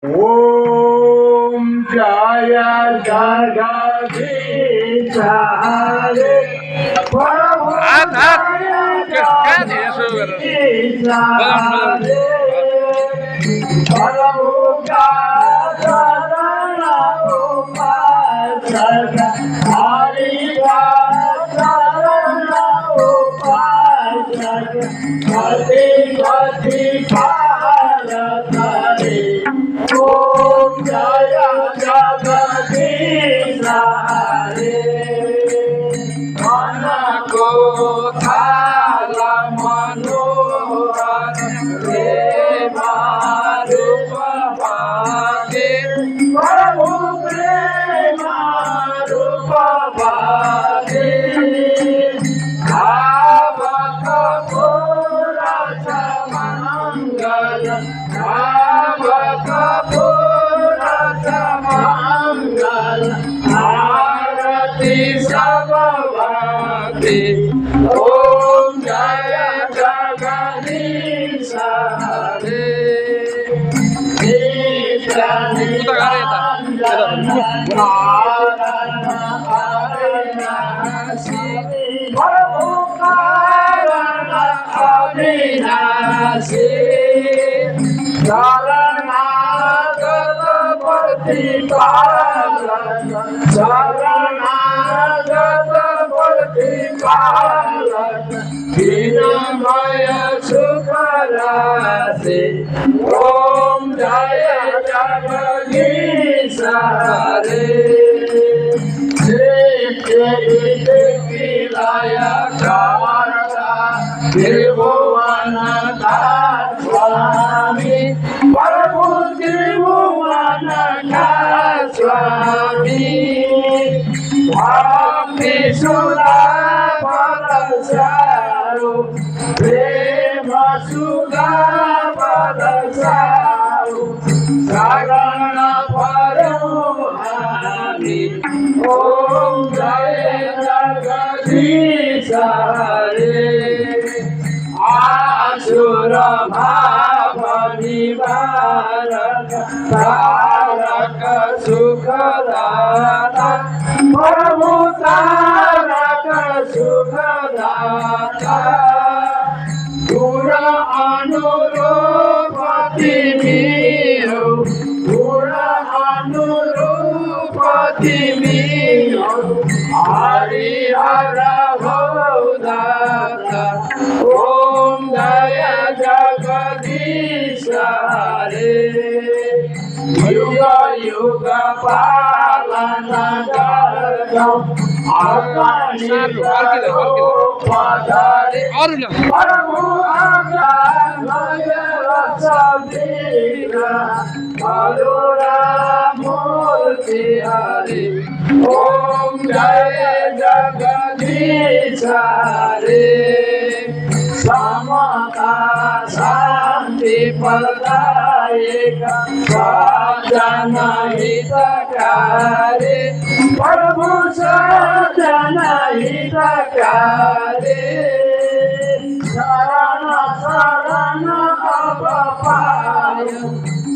ओम जय जगदीश हरे प्रभु जय जगदीश हरे प्रभु का शरण उपासक हरि का शरण उपासक गति गति भारत रे ओम जय जगदीश हरे मन को थाल मनोहर प्रेम रूप भागे प्रभु प्रेम रूप भागे आवत पुरष मंगल आवत पुरष मंगल आरती सब भागे ओम जय जगदीश हरे अविनाशी शरणागत प्रतिपालक शरणागत प्रतिपालक दीनमय सुखराशि ओम जय जगदीश हरे त्रिभुवन स्वामी प्रभु त्रिभुवन स्वामी भक्ति सुधा बरसाओ प्रेम सुधा बरसाओ शरण परमानि ओम जय जगदीश हरे आसुर भाव निवारक तारक सुखदाता प्रभु तारक सुखदाता गुण अनुरूपति मीरो गुण अनुरूपति मीरो हरिहर भवदाता ओम जय जगदीश हरे युग युग पालन करतो प्रभु आज्ञामय रसबीर करुणा मूर्ति हरे ओम जय जगदीश हरे समता शांति प्रदायक सजन हितकारी प्रभु सजन हितकारी शरण शरण अब पाय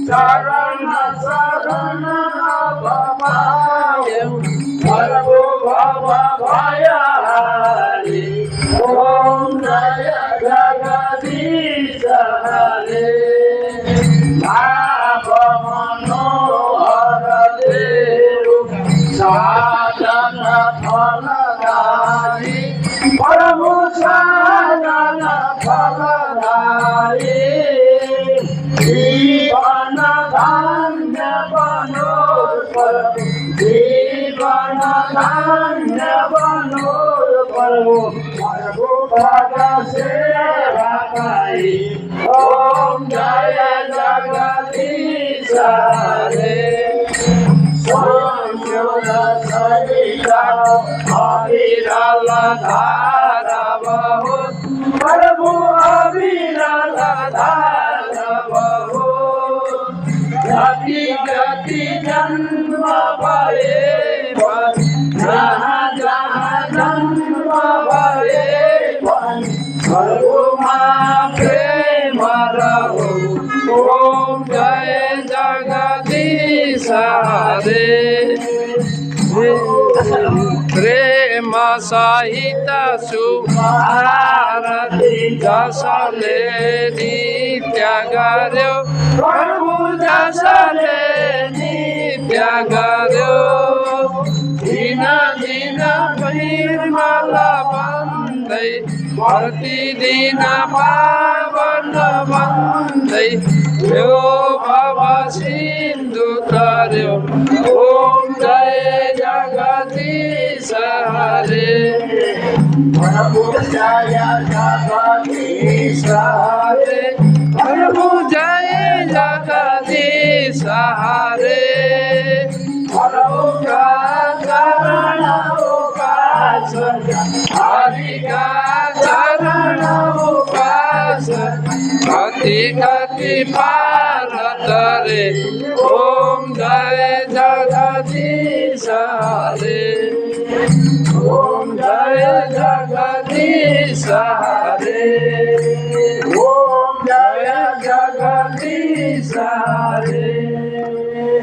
शरण शरण अब पाय प्रभु भव भयहारी ओम जय जगदीश हरे भाव मनोहर देव साधन फलदायी प्रभु साधन फलदायी जीवन धन्य बनोर प्रभु जीवन धन्य बनोर प्रभु प्रभु भग सेवा पाई ओम जय जगदीश हरे सोम्योद सरिता अविरल धारा बहु प्रभु अविरल धारा बहु गति गति जन्म भये जहाँ जहाँ जन्म भये प्रभु माँ प्रेम रहो ओम जय जगदीश सहारे प्रेम सहित शुभारती जसले नित्य गर्यो प्रभु जसले नित्य गर्यो दिन दिन निर्मल बन्दै प्रतिदिन पावन बन्दै यो भव सिन्धु कर्यो ओम जय जगदीश हरे प्रभु जय जगदीश हरे प्रभु जय जगदीश हरे प्रभु का चरण उपासना हरि का चरण उपासना गति गति भारत रे ओम जय जगदीश हरे ओम जय जगदीश हरे ओम जय जगदीश हरे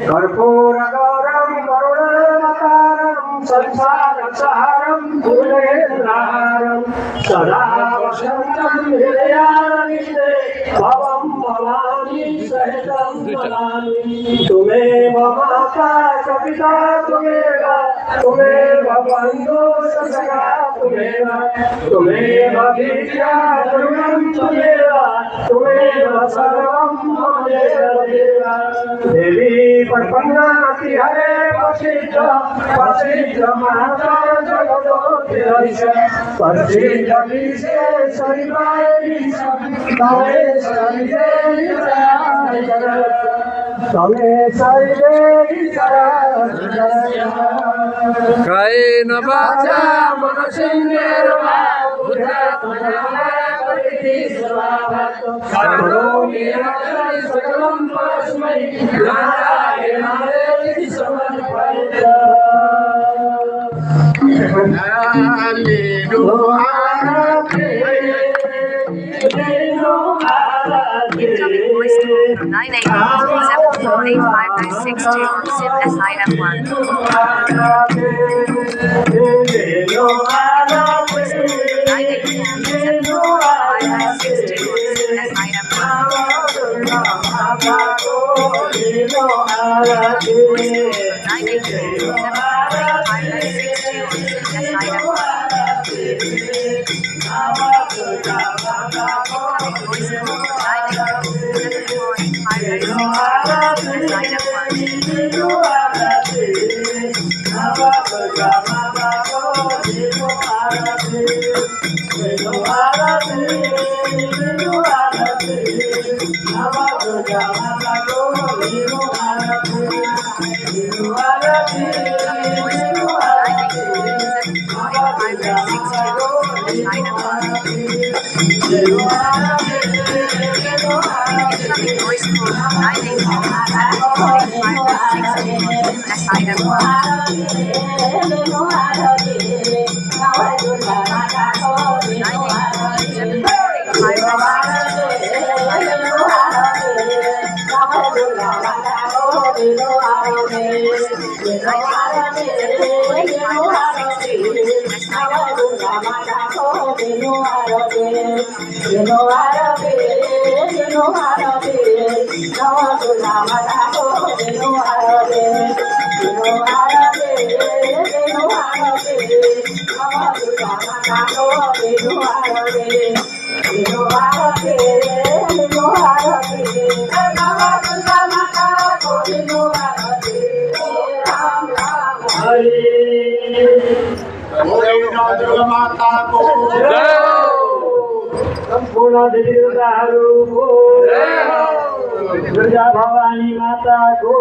कर्पूरगौरं करुणावतारं संसारसारं भुजगेन्द्रहारं सदा वसन्तं हृदयारविन्दे भवं भवानी सहितं वदामि तुमेव माता च पिता तुमेव बन्धुः सखा तुमेव विद्या गुरुं तुमेव सर्वं मम देव देवी प्रपन्नाति हरे प्रसिद्ध माता जगदोत्तरैष प्रसिद्ध विशेषरि वायैष तमेश्वरि देवी कायेन वाचा मनसेन्द्रियर्वा बुद्ध्यात्मना करोमि सकलं परस्मै नारायणाय समर्पयामि Incoming voice call from 988-748-5962 on SIM SIM1. Voice call from 988-748-5962 on माता को संपूर्ण देवताहरू को दुर्गा भवानी माता को